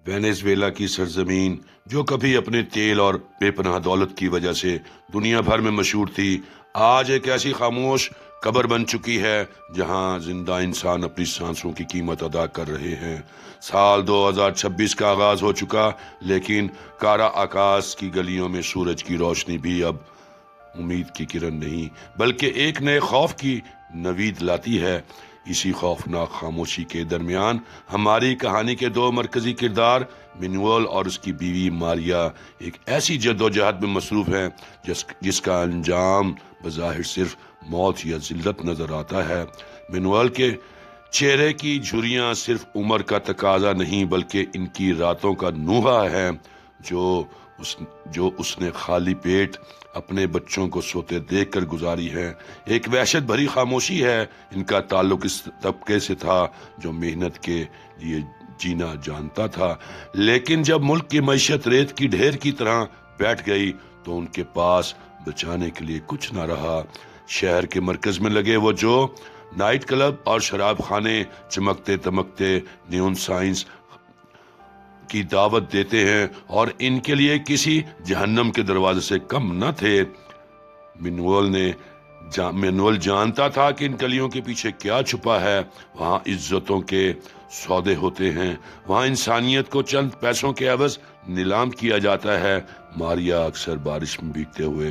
Venezuela کی سرزمین جو کبھی اپنے تیل اور بے پناہ دولت کی وجہ سے دنیا بھر میں مشہور تھی، آج ایک ایسی خاموش قبر بن چکی ہے جہاں زندہ انسان اپنی سانسوں کی قیمت ادا کر رہے ہیں۔ سال 2026 کا آغاز ہو چکا، لیکن کارا آکاس کی گلیوں میں سورج کی روشنی بھی اب امید کی کرن نہیں بلکہ ایک نئے خوف کی نوید لاتی ہے۔ اسی خوفناک خاموشی کے درمیان ہماری کہانی کے دو مرکزی کردار مینوئل اور اس کی بیوی ماریا ایک ایسی جدوجہد میں مصروف ہیں جس کا انجام بظاہر صرف موت یا ذلت نظر آتا ہے۔ مینوئل کے چہرے کی جھریاں صرف عمر کا تقاضا نہیں بلکہ ان کی راتوں کا نوحہ ہے جو اس نے خالی پیٹ اپنے بچوں کو سوتے دیکھ کر گزاری ہے۔ ایک وحشت بھری خاموشی ہے۔ ان کا تعلق اس طبقے سے تھا جو محنت کے لیے جینا جانتا تھا، لیکن جب ملک کی معیشت ریت کی ڈھیر کی طرح بیٹھ گئی تو ان کے پاس بچانے کے لیے کچھ نہ رہا۔ شہر کے مرکز میں لگے وہ جو نائٹ کلب اور شراب خانے چمکتے دمکتے نیون سائنس کی دعوت دیتے ہیں اور ان کے لیے کسی جہنم کے دروازے سے کم نہ تھے۔ مینوئل جانتا تھا کہ ان گلیوں کے پیچھے کیا چھپا ہے۔ وہاں عزتوں کے سودے ہوتے ہیں، وہاں انسانیت کو چند پیسوں کے عوض نیلام کیا جاتا ہے۔ ماریا اکثر بارش میں بھیگتے ہوئے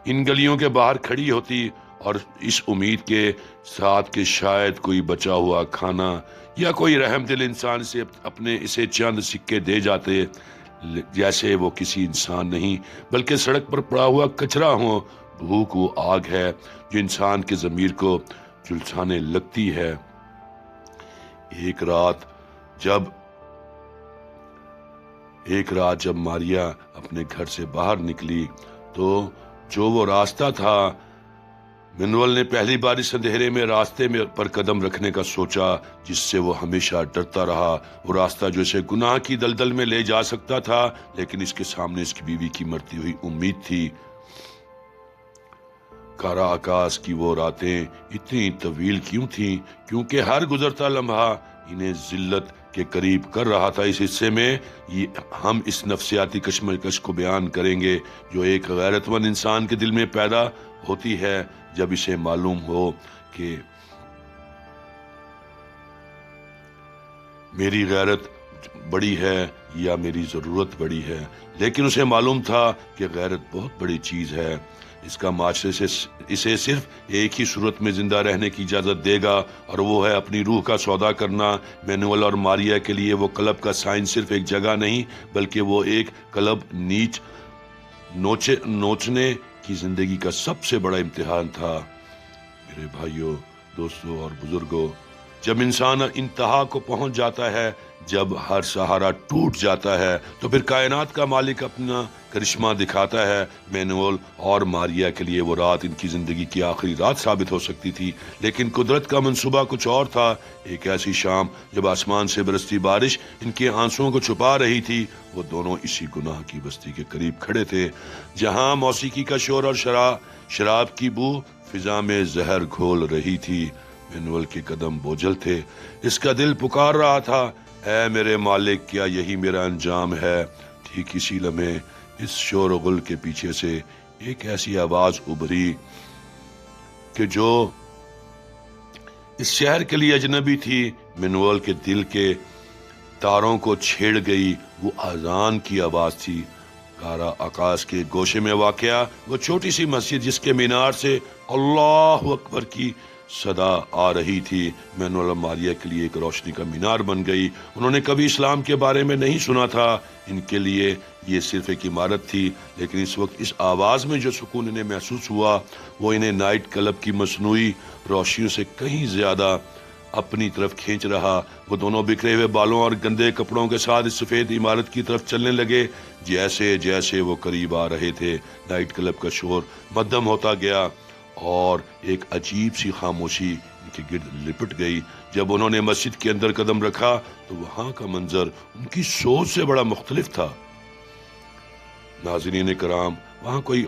ان گلیوں کے باہر کھڑی ہوتی اور اس امید کے ساتھ کہ شاید کوئی بچا ہوا کھانا یا کوئی رحم دل انسان سے اسے چند سکے دے جاتے، جیسے وہ کسی انسان نہیں بلکہ سڑک پر پڑا ہوا کچرا ہو۔ بھوک وہ آگ ہے جو انسان کے ضمیر کو جھلسانے لگتی ہے۔ ایک رات جب ماریا اپنے گھر سے باہر نکلی تو جو وہ راستہ تھا، مینوئل نے پہلی بار اس اندھیرے میں راستے پر قدم رکھنے کا سوچا جس سے وہ ہمیشہ ڈرتا رہا۔ وہ راستہ جو اسے گناہ کی دلدل میں لے جا سکتا تھا، لیکن اس کے سامنے اس کی بیوی کی مرتی ہوئی امید تھی۔ کارا آکاس کی وہ راتیں اتنی طویل کیوں تھیں؟ کیونکہ ہر گزرتا لمحہ انہیں ذلت کے قریب کر رہا تھا۔ اس حصے میں ہم اس نفسیاتی کشمکش کو بیان کریں گے جو ایک غیرت مند انسان کے دل میں پیدا ہوتی ہے جب اسے معلوم ہو کہ میری غیرت بڑی ہے یا میری ضرورت بڑی ہے، لیکن اسے معلوم تھا کہ غیرت بہت بڑی چیز ہے۔ اس کا معاشرے سے اسے صرف ایک ہی صورت میں زندہ رہنے کی اجازت دے گا اور وہ ہے اپنی روح کا سودا کرنا۔ مینوئل اور ماریا کے لیے وہ کلب کا سائن صرف ایک جگہ نہیں بلکہ وہ ایک کلب نوچنے کی زندگی کا سب سے بڑا امتحان تھا۔ میرے بھائیوں، دوستوں اور بزرگوں، جب انسان انتہا کو پہنچ جاتا ہے، جب ہر سہارا ٹوٹ جاتا ہے، تو پھر کائنات کا مالک اپنا کرشمہ دکھاتا ہے۔ مینوئل اور ماریا کے لیے وہ رات ان کی زندگی کی آخری رات ثابت ہو سکتی تھی، لیکن قدرت کا منصوبہ کچھ اور تھا۔ ایک ایسی شام جب آسمان سے برستی بارش ان کے آنسوؤں کو چھپا رہی تھی، وہ دونوں اسی گناہ کی بستی کے قریب کھڑے تھے جہاں موسیقی کا شور اور شراب کی بو فضا میں زہر گھول رہی تھی۔ مینوئل کے قدم بوجھل تھے، اس کا دل پکار رہا تھا، اے میرے مالک، کیا یہی میرا انجام ہے؟ ٹھیک اسی لمحے اس شور و غل کے پیچھے سے ایک ایسی آواز ابھری کہ جو اس شہر کے لیے اجنبی تھی۔ مینوئل کے دل کے تاروں کو چھیڑ گئی۔ وہ اذان کی آواز تھی۔ کارا آکاس کے گوشے میں واقع وہ چھوٹی سی مسجد جس کے مینار سے اللہ اکبر کی صدا آ رہی تھی، مینوئل اور ماریا کے لیے ایک روشنی کا مینار بن گئی۔ انہوں نے کبھی اسلام کے بارے میں نہیں سنا تھا، ان کے لیے یہ صرف ایک عمارت تھی، لیکن اس وقت اس آواز میں جو سکون انہیں محسوس ہوا وہ انہیں نائٹ کلب کی مصنوعی روشنیوں سے کہیں زیادہ اپنی طرف کھینچ رہا۔ وہ دونوں بکھرے ہوئے بالوں اور گندے کپڑوں کے ساتھ اس سفید عمارت کی طرف چلنے لگے۔ جیسے جیسے وہ قریب آ رہے تھے، نائٹ کلب کا شور مدھم ہوتا گیا اور ایک عجیب سی خاموشی ان کے گرد لپٹ گئی۔ جب انہوں نے مسجد کے اندر قدم رکھا تو وہاں کا منظر ان کی سوچ سے بڑا مختلف تھا۔ ناظرین کرام، وہاں کوئی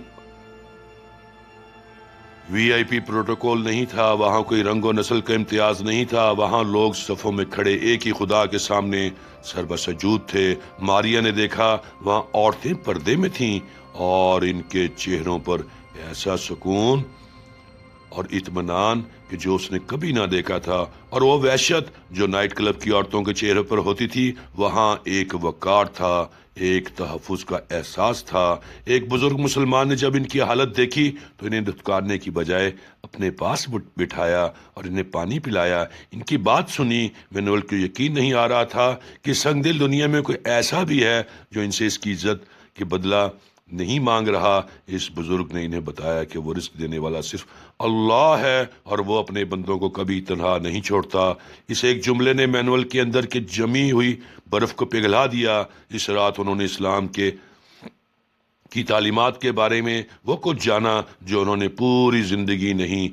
VIP پروٹوکول نہیں تھا، وہاں کوئی رنگ و نسل کا امتیاز نہیں تھا، وہاں لوگ صفوں میں کھڑے ایک ہی خدا کے سامنے سر بسجود تھے۔ ماریا نے دیکھا وہاں عورتیں پردے میں تھیں اور ان کے چہروں پر ایسا سکون اور اطمینان کہ جو اس نے کبھی نہ دیکھا تھا، اور وہ وحشت جو نائٹ کلب کی عورتوں کے چہرے پر ہوتی تھی، وہاں ایک وقار تھا، ایک تحفظ کا احساس تھا۔ ایک بزرگ مسلمان نے جب ان کی حالت دیکھی تو انہیں دھتکارنے کی بجائے اپنے پاس بٹھایا اور انہیں پانی پلایا۔ ان کی بات سنی مینول کو یقین نہیں آ رہا تھا کہ سنگ دل دنیا میں کوئی ایسا بھی ہے جو ان سے اس کی عزت کے بدلہ نہیں مانگ رہا۔ اس بزرگ نے انہیں بتایا کہ وہ رزق دینے والا صرف اللہ ہے اور وہ اپنے بندوں کو کبھی تنہا نہیں چھوڑتا۔ اس ایک جملے نے مینول کے اندر کے جمی ہوئی برف کو پگھلا دیا۔ اس رات انہوں نے اسلام کی تعلیمات کے بارے میں وہ کچھ جانا جو انہوں نے پوری زندگی نہیں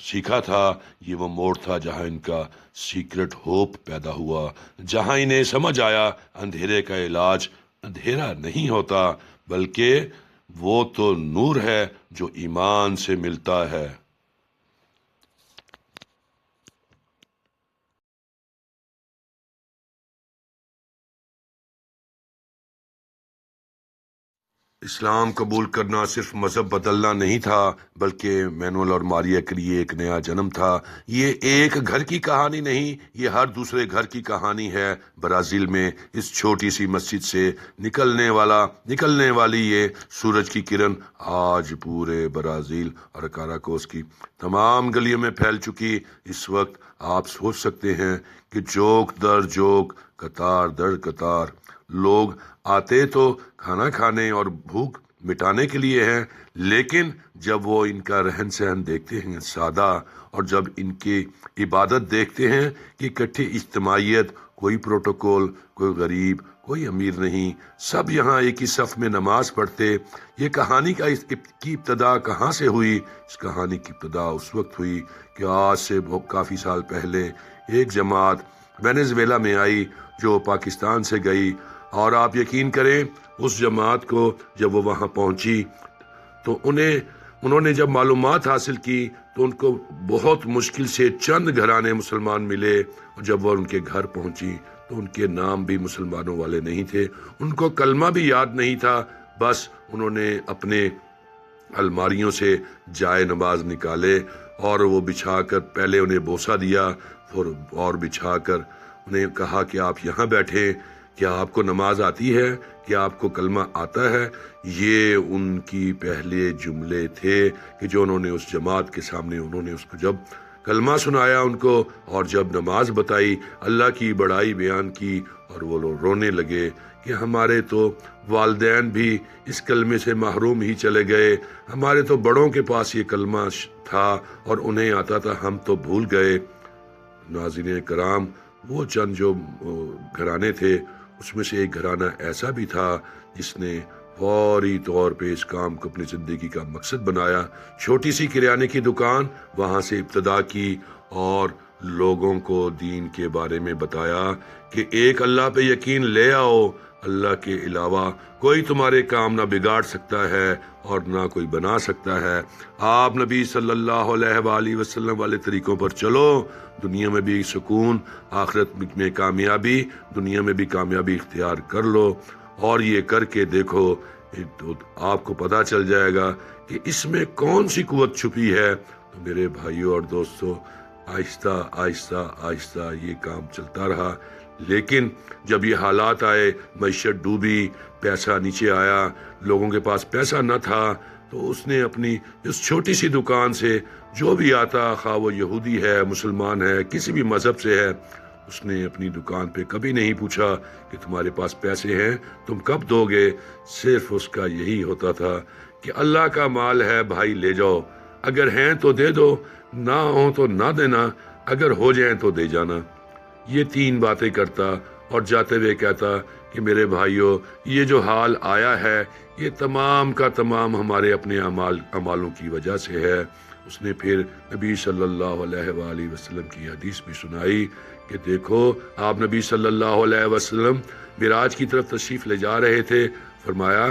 سیکھا تھا۔ یہ وہ موڑ تھا جہاں ان کا سیکرٹ ہوپ پیدا ہوا، جہاں انہیں سمجھ آیا اندھیرے کا علاج اندھیرا نہیں ہوتا بلکہ وہ تو نور ہے جو ایمان سے ملتا ہے۔ اسلام قبول کرنا صرف مذہب بدلنا نہیں تھا بلکہ مینول اور ماریا کے لیے ایک نیا جنم تھا۔ یہ ایک گھر کی کہانی نہیں، یہ ہر دوسرے گھر کی کہانی ہے۔ برازیل میں اس چھوٹی سی مسجد سے نکلنے والی یہ سورج کی کرن آج پورے برازیل اور کاراکوس کی تمام گلیوں میں پھیل چکی۔ اس وقت آپ سوچ سکتے ہیں کہ جوک در جوک، قطار در قطار لوگ آتے تو کھانا کھانے اور بھوک مٹانے کے لیے ہیں، لیکن جب وہ ان کا رہن سہن دیکھتے ہیں سادہ، اور جب ان کی عبادت دیکھتے ہیں کہ اکٹھی اجتماعیت، کوئی پروٹوکول، کوئی غریب، کوئی امیر نہیں، سب یہاں ایک ہی صف میں نماز پڑھتے۔ یہ کہانی کی ابتدا کہاں سے ہوئی؟ اس کہانی کی ابتدا اس وقت ہوئی کہ آج سے کافی سال پہلے ایک جماعت وینزویلا میں آئی جو پاکستان سے گئی، اور آپ یقین کریں اس جماعت کو جب وہ وہاں پہنچی تو انہوں نے جب معلومات حاصل کی تو ان کو بہت مشکل سے چند گھرانے مسلمان ملے، اور جب وہ ان کے گھر پہنچی تو ان کے نام بھی مسلمانوں والے نہیں تھے، ان کو کلمہ بھی یاد نہیں تھا۔ بس انہوں نے اپنے الماریوں سے جائے نماز نکالے اور وہ بچھا کر پہلے انہیں بوسہ دیا، پھر اور بچھا کر انہیں کہا کہ آپ یہاں بیٹھیں، کیا آپ کو نماز آتی ہے؟ کیا آپ کو کلمہ آتا ہے؟ یہ ان کی پہلے جملے تھے کہ جو انہوں نے اس جماعت کے سامنے انہوں نے اس کو جب کلمہ سنایا ان کو، اور جب نماز بتائی، اللہ کی بڑائی بیان کی، اور وہ لوگ رونے لگے کہ ہمارے تو والدین بھی اس کلمے سے محروم ہی چلے گئے، ہمارے تو بڑوں کے پاس یہ کلمہ تھا اور انہیں آتا تھا، ہم تو بھول گئے۔ ناظرین کرام، وہ چند جو گھرانے تھے اس میں سے ایک گھرانہ ایسا بھی تھا جس نے فوری طور پہ اس کام کو اپنی زندگی کا مقصد بنایا۔ چھوٹی سی کریانے کی دکان وہاں سے ابتدا کی اور لوگوں کو دین کے بارے میں بتایا کہ ایک اللہ پہ یقین لے آؤ، اللہ کے علاوہ کوئی تمہارے کام نہ بگاڑ سکتا ہے اور نہ کوئی بنا سکتا ہے۔ آپ نبی صلی اللہ علیہ وآلہ وسلم والے طریقوں پر چلو، دنیا میں بھی سکون، آخرت میں کامیابی، دنیا میں بھی کامیابی اختیار کر لو، اور یہ کر کے دیکھو تو آپ کو پتہ چل جائے گا کہ اس میں کون سی قوت چھپی ہے۔ تو میرے بھائیوں اور دوستوں، آہستہ آہستہ آہستہ یہ کام چلتا رہا، لیکن جب یہ حالات آئے، معیشت ڈوبی، پیسہ نیچے آیا، لوگوں کے پاس پیسہ نہ تھا، تو اس نے اپنی اس چھوٹی سی دکان سے جو بھی آتا، خواہ وہ یہودی ہے، مسلمان ہے، کسی بھی مذہب سے ہے، اس نے اپنی دکان پہ کبھی نہیں پوچھا کہ تمہارے پاس پیسے ہیں، تم کب دو گے۔ صرف اس کا یہی ہوتا تھا کہ اللہ کا مال ہے بھائی، لے جاؤ، اگر ہیں تو دے دو، نہ ہو تو نہ دینا، اگر ہو جائیں تو دے جانا۔ یہ 3 باتیں کرتا اور جاتے ہوئے کہتا کہ میرے بھائیوں، یہ جو حال آیا ہے یہ تمام کا تمام ہمارے اپنے اعمالوں کی وجہ سے ہے۔ اس نے پھر نبی صلی اللہ علیہ وآلہ وسلم کی حدیث بھی سنائی کہ دیکھو، آپ نبی صلی اللہ علیہ وسلم معراج کی طرف تشریف لے جا رہے تھے، فرمایا،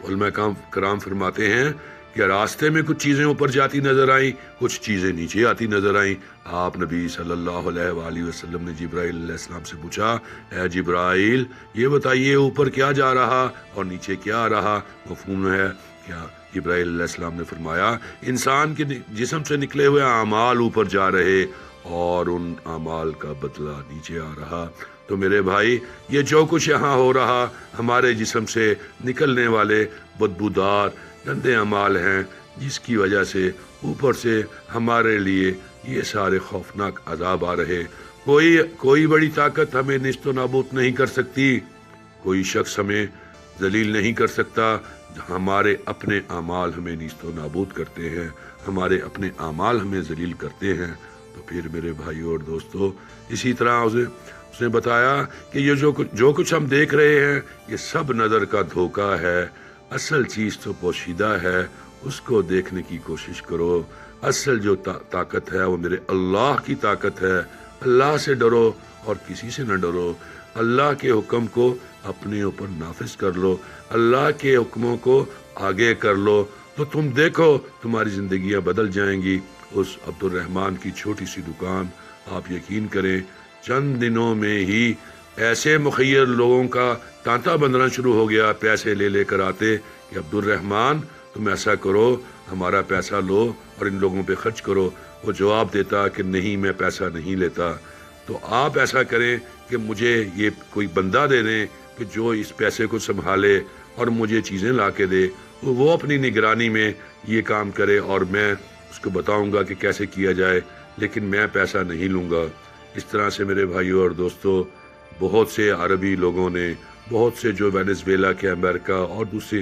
علماء کرام فرماتے ہیں کہ راستے میں کچھ چیزیں اوپر جاتی نظر آئیں، کچھ چیزیں نیچے آتی نظر آئیں۔ آپ نبی صلی اللہ علیہ وآلہ وسلم نے جبرائیل علیہ السلام سے پوچھا، اے جبرائیل یہ بتائیے اوپر کیا جا رہا اور نیچے کیا آ رہا؟ مفہوم ہے کیا؟ جبرائیل علیہ السلام نے فرمایا انسان کے جسم سے نکلے ہوئے اعمال اوپر جا رہے اور ان اعمال کا بدلہ نیچے آ رہا۔ تو میرے بھائی یہ جو کچھ یہاں ہو رہا ہمارے جسم سے نکلنے والے بدبودار گندے اعمال ہیں، جس کی وجہ سے اوپر سے ہمارے لیے یہ سارے خوفناک عذاب آ رہے۔ کوئی بڑی طاقت ہمیں نیست و نابود نہیں کر سکتی، کوئی شخص ہمیں ذلیل نہیں کر سکتا، ہمارے اپنے اعمال ہمیں نیست و نابود کرتے ہیں، ہمارے اپنے اعمال ہمیں ذلیل کرتے ہیں۔ تو پھر میرے بھائیو اور دوستو اسی طرح اس نے بتایا کہ یہ جو کچھ ہم دیکھ رہے ہیں یہ سب نظر کا دھوکہ ہے، اصل چیز تو پوشیدہ ہے، اس کو دیکھنے کی کوشش کرو۔ اصل جو طاقت ہے وہ میرے اللہ کی طاقت ہے۔ اللہ سے ڈرو اور کسی سے نہ ڈرو، اللہ کے حکم کو اپنے اوپر نافذ کر لو، اللہ کے حکموں کو آگے کر لو، تو تم دیکھو تمہاری زندگیاں بدل جائیں گی۔ اس عبد الرحمن کی چھوٹی سی دکان آپ یقین کریں چند دنوں میں ہی ایسے مخیر لوگوں کا تانتا بندنا شروع ہو گیا، پیسے لے کر آتے کہ عبد الرحمن تم ایسا کرو ہمارا پیسہ لو اور ان لوگوں پہ خرچ کرو۔ وہ جواب دیتا کہ نہیں میں پیسہ نہیں لیتا۔ تو آپ ایسا کریں کہ مجھے یہ کوئی بندہ دے دیں کہ جو اس پیسے کو سنبھالے اور مجھے چیزیں لا کے دے، وہ اپنی نگرانی میں یہ کام کرے اور میں اس کو بتاؤں گا کہ کیسے کیا جائے، لیکن میں پیسہ نہیں لوں گا۔ اس طرح سے میرے بھائیوں اور دوستو بہت سے عربی لوگوں نے، بہت سے جو وینزویلا کے امریکہ اور دوسری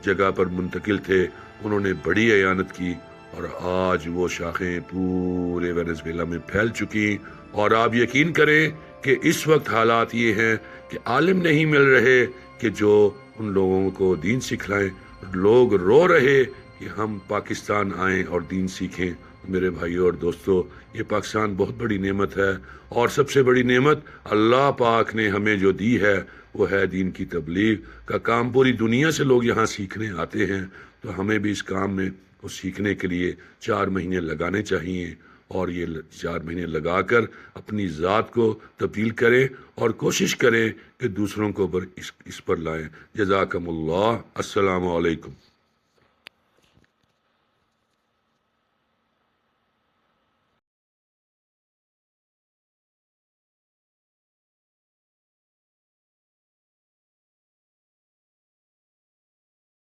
جگہ پر منتقل تھے، انہوں نے بڑی اعانت کی اور آج وہ شاخیں پورے وینزویلا میں پھیل چکی۔ اور آپ یقین کریں کہ اس وقت حالات یہ ہیں کہ عالم نہیں مل رہے کہ جو ان لوگوں کو دین سکھلائیں۔ لوگ رو رہے کہ ہم پاکستان آئیں اور دین سیکھیں۔ میرے بھائیوں اور دوستو یہ پاکستان بہت بڑی نعمت ہے، اور سب سے بڑی نعمت اللہ پاک نے ہمیں جو دی ہے وہ ہے دین کی تبلیغ کا کام۔ پوری دنیا سے لوگ یہاں سیکھنے آتے ہیں، تو ہمیں بھی اس کام میں وہ سیکھنے کے لیے 4 مہینے لگانے چاہیے، اور یہ 4 مہینے لگا کر اپنی ذات کو تبدیل کریں اور کوشش کریں کہ دوسروں کو اس پر لائیں۔ جزاکم اللہ۔ السلام علیکم۔